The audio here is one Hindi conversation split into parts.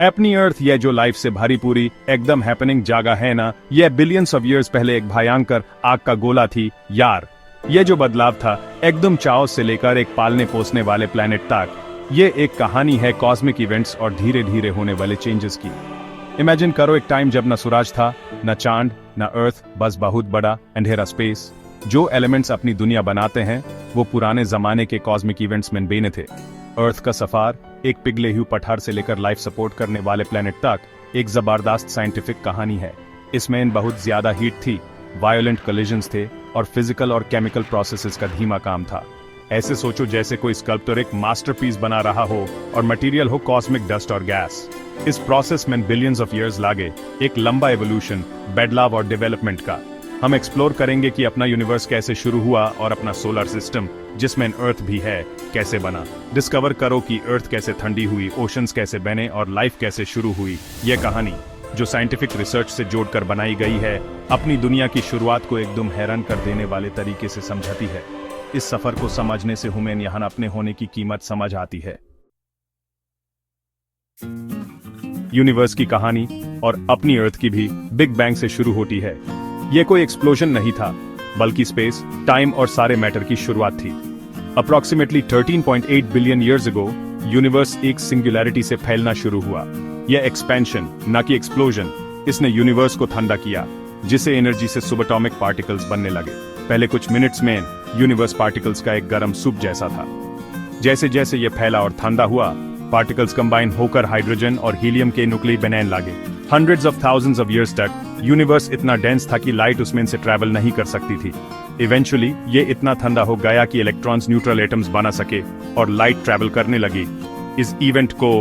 अपनी अर्थ ये जो लाइफ से भरी पूरी एकदम हैपनिंग जगह है ना, ये बिलियंस ऑफ ईयर्स पहले एक भयंकर आग का गोला थी यार। ये जो बदलाव था एकदम चाओ से लेकर एक पालने पोसने वाले प्लेनेट तक, ये एक कहानी है कॉस्मिक इवेंट्स और धीरे धीरे होने वाले चेंजेस की। इमेजिन करो एक टाइम जब न सूरज था, न चांद, न अर्थ, बस बहुत बड़ा अंधेरा स्पेस। जो एलिमेंट्स अपनी दुनिया बनाते हैं वो पुराने जमाने के कॉस्मिक इवेंट्स में बेने थे। अर्थ का सफर एक पिघले हुए पठार से लेकर लाइफ सपोर्ट करने वाले प्लेनेट तक एक जबरदस्त साइंटिफिक कहानी है। इसमें बहुत ज्यादा हीट थी, वायोलेंट कोलिजन्स थे और फिजिकल और केमिकल प्रोसेसेस का धीमा काम था। ऐसे सोचो जैसे कोई स्कल्प्टर एक मास्टरपीस बना रहा हो और मटेरियल हो कॉस्मिक डस्ट और गैस। इस प्रोसेस में बिलियंस ऑफ ईयर्स लागे, एक लंबा एवोल्यूशन, बदलाव और डेवलपमेंट का। हम एक्सप्लोर करेंगे कि अपना यूनिवर्स कैसे शुरू हुआ और अपना सोलर सिस्टम, जिसमें अर्थ भी है, कैसे बना। डिस्कवर करो कि अर्थ कैसे ठंडी हुई, ओशंस कैसे बने और लाइफ कैसे शुरू हुई। यह कहानी जो साइंटिफिक रिसर्च से जोड़कर बनाई गई है, अपनी दुनिया की शुरुआत को एकदम हैरान कर देने वाले तरीके से समझाती है। इस सफर को समझने से हमें यहाँ अपने होने की कीमत समझ आती है। यूनिवर्स की कहानी और अपनी अर्थ की भी बिग बैंग से शुरू होती है। यह कोई एक्सप्लोजन नहीं था, बल्कि स्पेस, टाइम और सारे मैटर की शुरुआत थी। Approximately 13.8 billion years ago universe एक सिंगुलैरिटी से फैलना शुरू हुआ। यह एक्सपेंशन, ना कि एक्सप्लोजन, इसने यूनिवर्स को ठंडा किया, जिसे एनर्जी से सुबएटॉमिक पार्टिकल्स बनने लगे। पहले कुछ मिनट्स में यूनिवर्स पार्टिकल्स का एक गर्म सूप जैसा था। जैसे जैसे यह फैला और ठंडा हुआ, पार्टिकल्स कंबाइन होकर हाइड्रोजन और हीलियम के न्यूक्लियस बनने लगे। Hundreds of thousands of years तक यूनिवर्स इतना डेंस था कि लाइट उसमें से ट्रैवल नहीं कर सकती थी। इवेंचुअली ये इतना ठंडा हो गया कि इलेक्ट्रॉन्स न्यूट्रल एटम्स बना सके और लाइट ट्रैवल करने लगी। इस इवेंट को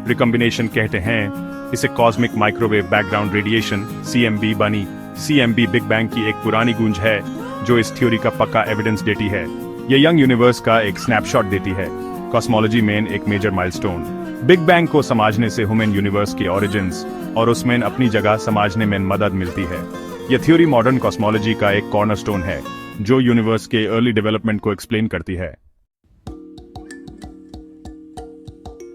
रिकॉम्बिनेशन कहते हैं। इसे cosmic microwave background radiation CMB बनी। CMB बिग बैंग की एक पुरानी गूंज है जो इस थ्योरी का पक्का एविडेंस देती है। ये यंग यूनिवर्स का एक स्नैपशॉट देती है, कॉस्मोलॉजी में एक मेजर माइलस्टोन। बिग बैंग को समझने से ह्यूमन यूनिवर्स के ओरिजिन्स और उसमें अपनी जगह समझने में मदद मिलती है। यह थ्योरी मॉडर्न कॉस्मोलॉजी का एक कॉर्नरस्टोन है जो यूनिवर्स के अर्ली डेवलपमेंट को एक्सप्लेन करती है।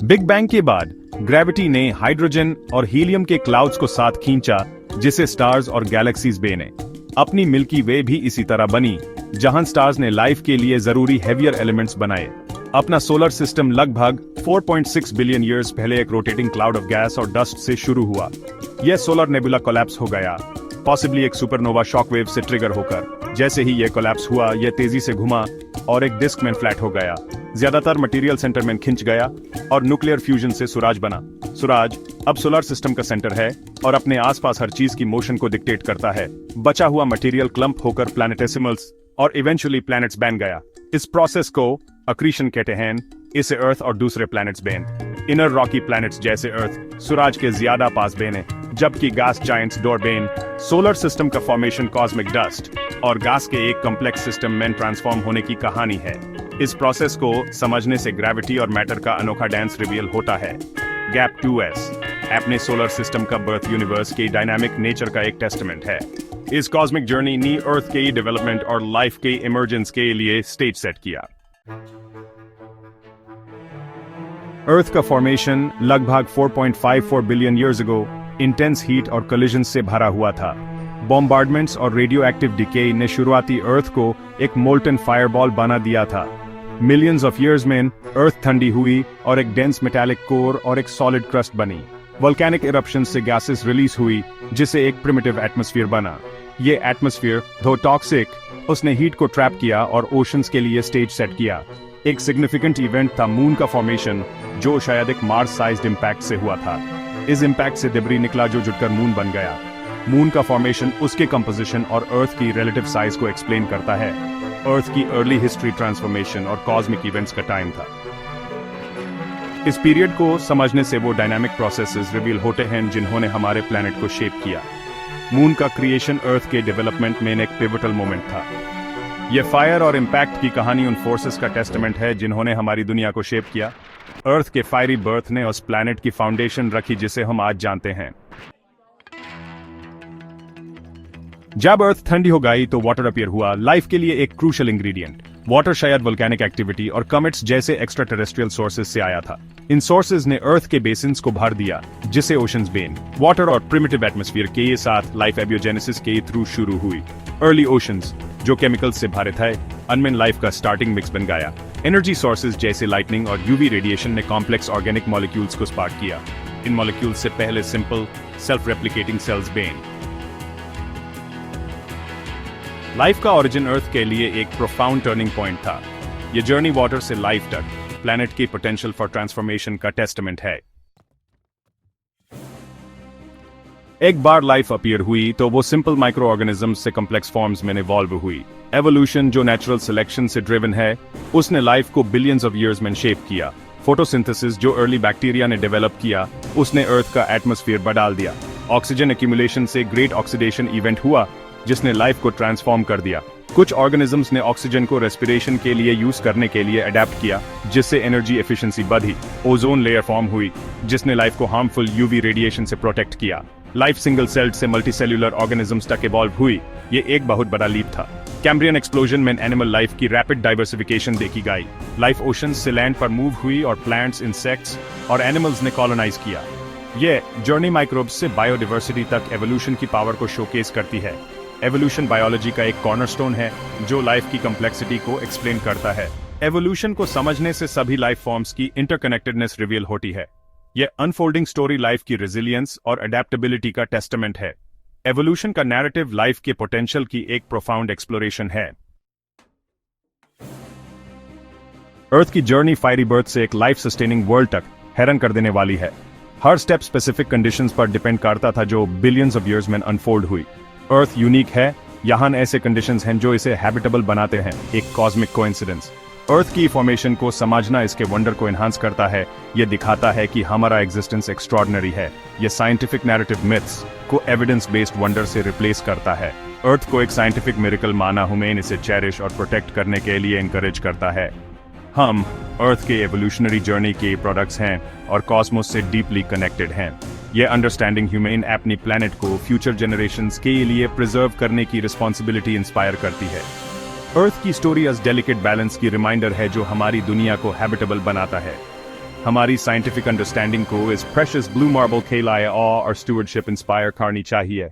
बिग बैंग के बाद ग्रेविटी ने हाइड्रोजन और हीलियम के क्लाउड्स को साथ खींचा, जिसे स्टार्स और गैलेक्सीज बने। अपनी मिल्की वे भी इसी तरह बनी, जहां स्टार्स ने लाइफ के लिए जरूरी हेवियर एलिमेंट्स बनाए। अपना सोलर सिस्टम लगभग 4.6 बिलियन ईयर्स पहले एक रोटेटिंग क्लाउड ऑफ गैस और डस्ट से शुरू हुआ। यह सोलर नेबुला कोलैप्स हो गया, पॉसिबली एक सुपरनोवा शॉकवेव से ट्रिगर होकर। जैसे ही यह कोलैप्स हुआ, यह तेजी से घुमा और एक डिस्क में फ्लैट हो गया। ज्यादातर मटेरियल सेंटर में खिंच गया और न्यूक्लियर फ्यूजन से सूरज बना। सूरज अब सोलर सिस्टम का सेंटर है और अपने आसपास हर चीज की मोशन को डिक्टेट करता है। बचा हुआ मटेरियल क्लम्प होकर प्लैनेटेसिमल्स और इवेंचुअली प्लैनेट्स बन गया। इस प्रोसेस को अक्रीशन कहते हैं। इसे अर्थ और दूसरे planets Ben. Inner Rocky planets जैसे अर्थ सूरज के ज्यादा पास बेने, जबकि gas giants door Ben. Solar system का फॉर्मेशन कॉस्मिक डस्ट और गैस के एक कॉम्प्लेक्स सिस्टम में ट्रांसफॉर्म होने की कहानी है। इस प्रोसेस को समझने से ग्रेविटी और मैटर का अनोखा डांस रिवील होता है। गैप 2s अपने सोलर सिस्टम का बर्थ यूनिवर्स के डायनामिक नेचर का एक टेस्टमेंट है। इस कॉस्मिक जर्नी ने अर्थ के डेवलपमेंट और लाइफ के इमर्जेंस के लिए स्टेज सेट किया। अर्थ का फॉर्मेशन लगभग 4.54 billion years ago intense heat और कोलिजन से भरा हुआ था। बॉम्बार्डमेंट्स और रेडियो एक्टिव डिके ने शुरुआती अर्थ को एक मोल्टन फायरबॉल बना दिया था। मिलियंस ऑफ ईयर्स में अर्थ ठंडी हुई और एक डेंस मेटालिक कोर और एक सॉलिड क्रस्ट बनी। वोल्केनिक इरप्शन से गैसेस रिलीज हुई, जिसे एक प्रिमिटिव एटमॉस्फेयर बना। ये एटमॉस्फेयर दो टॉक्सिक, उसने हीट को ट्रैप किया और ओशंस के लिए स्टेज सेट किया। एक सिग्निफिकेंट इवेंट था मून का फॉर्मेशन, जो शायद एक मार्स साइज्ड इंपैक्ट से हुआ था। इस इंपैक्ट से डिब्री निकला जो जुटकर मून बन गया। मून का फॉर्मेशन उसके कंपोजिशन और अर्थ की रिलेटिव साइज को एक्सप्लेन करता है। अर्थ की अर्ली हिस्ट्री ट्रांसफॉर्मेशन और कॉस्मिक इवेंट्स का टाइम था। इस पीरियड को समझने से वो डायनामिक प्रोसेसेस रिवील होते हैं जिन्होंने हमारे प्लैनेट को शेप किया। मून का क्रिएशन अर्थ के डेवलपमेंट में एक पिवटल मोमेंट था। यह फायर और इंपैक्ट की कहानी उन फोर्सेस का टेस्टमेंट है जिन्होंने हमारी दुनिया को शेप किया। अर्थ के फायरी बर्थ ने उस प्लैनेट की फाउंडेशन रखी जिसे हम आज जानते हैं। जब अर्थ ठंडी हो गई तो वाटर अपीयर हुआ, लाइफ के लिए एक क्रूशियल इंग्रेडिएंट। वाटर शायद वोल्केनिक एक्टिविटी और कमेट्स जैसे एक्स्ट्रा टेरेस्ट्रियल सोर्सेज से आया था। इन सोर्सेज ने अर्थ के बेसिन्स को भर दिया, जिसे ओशंस बेन वाटर और प्रिमिटिव एटमॉस्फेयर के साथ लाइफ एबियोजेनेसिस के थ्रू शुरू हुई। अर्ली ओशंस जो केमिकल्स से भरे थे, अनमेन लाइफ का स्टार्टिंग मिक्स बन गया। एनर्जी सोर्सेज जैसे लाइटनिंग और यूवी रेडिएशन ने कॉम्प्लेक्स ऑर्गेनिक मॉलिक्यूल्स को स्पार्क किया। इन मॉलिक्यूल्स से पहले सिंपल सेल्फ रेप्लिकेटिंग सेल्स बेन। लाइफ का ओरिजिन अर्थ के लिए एक प्रोफाउंड टर्निंग पॉइंट था। ये जर्नी वाटर से लाइफ तक प्लैनेट की पोटेंशियल फॉर ट्रांसफॉर्मेशन का टेस्टामेंट है। एक बार लाइफ अपीयर हुई तो वो सिंपल माइक्रो ऑर्गेनिजम्स से कॉम्प्लेक्स फॉर्म्स में इवॉल्व हुई। एवोल्यूशन जो नेचुरल सिलेक्शन से ड्रिवन है, उसने लाइफ को बिलियंस ऑफ ईयर्स में शेप किया। फोटोसिंथेसिस जो अर्ली बैक्टीरिया ने डेवलप किया, उसने अर्थ का एटमॉस्फेयर बदल दिया। ऑक्सीजन एक्यूमुलेशन से ग्रेट ऑक्सीडेशन इवेंट हुआ, जिसने लाइफ को ट्रांसफॉर्म कर दिया। कुछ ऑर्गेनिजम्स ने ऑक्सीजन को रेस्पिरेशन के लिए यूज करने के लिए अडेप्ट किया, जिससे एनर्जी एफिशिएंसी बढ़ी। ओजोन लेयर फॉर्म हुई, जिसने लाइफ को हार्मफुल यूवी रेडिएशन से प्रोटेक्ट किया। लाइफ सिंगल सेल्ड से मल्टीसेल्युलर ऑर्गेनिजम्स तक इवॉल्व हुई। ये एक बहुत बड़ा लीप था। कैम्ब्रियन एक्सप्लोजन में एनिमल लाइफ की रैपिड डाइवर्सिफिकेशन देखी गई। लाइफ ओशंस से लैंड पर मूव हुई और प्लांट्स, इंसेक्ट्स और एनिमल्स ने कॉलोनाइज किया। ये जर्नी माइक्रोब्स से बायोडिवर्सिटी तक एवोल्यूशन की पावर को शोकेस करती है। एवोल्यूशन बायोलॉजी का एक कॉर्नरस्टोन है जो लाइफ की कॉम्प्लेक्सिटी को एक्सप्लेन करता है। एवोल्यूशन को समझने से सभी लाइफ फॉर्म्स की इंटरकनेक्टेडनेस रिवील होती है। यह अनफोल्डिंग स्टोरी लाइफ की रेजिलियंस और अडेप्टेबिलिटी का टेस्टामेंट है। एवोल्यूशन का नैरेटिव लाइफ के पोटेंशियल की एक प्रोफाउंड एक्सप्लोरेशन है। अर्थ की जर्नी फायरी बर्थ से एक लाइफ सस्टेनिंग वर्ल्ड तक हैरान कर देने वाली है। हर स्टेप स्पेसिफिक कंडीशंस पर डिपेंड करता था जो बिलियंस ऑफ ईयर्स में अनफोल्ड हुई। अर्थ यूनिक है, यहाँ ऐसे कंडीशंस हैं जो इसे हैबिटेबल बनाते हैं, एक कॉस्मिक कोइंसिडेंस। अर्थ की फॉर्मेशन को समझना इसके वंडर को एनहांस करता है। यह दिखाता है कि हमारा एग्जिस्टेंस एक्स्ट्रॉर्डिनरी है। यह साइंटिफिक नैरेटिव मिथ्स को एविडेंस बेस्ड वंडर से रिप्लेस करता है। अर्थ को एक साइंटिफिक मिरेकल माना ह्यूमन इसे चेरिश और प्रोटेक्ट करने के लिए एनकरेज करता है। हम अर्थ के एवोल्यूशनरी जर्नी के प्रोडक्ट्स हैं और कॉस्मोस से डीपली कनेक्टेड हैं। यह अंडरस्टैंडिंग ह्यूमन अपनी प्लैनेट को फ्यूचर जनरेशंस के लिए प्रिजर्व करने की रिस्पॉन्सिबिलिटी इंस्पायर करती है। अर्थ की स्टोरी एज डेलिकेट बैलेंस की रिमाइंडर है जो हमारी दुनिया को हैबिटेबल बनाता है। हमारी साइंटिफिक अंडरस्टैंडिंग को इस प्रेशियस ब्लू मार्बल खेलाए और स्टूवर्डशिप इंस्पायर करनी चाहिए।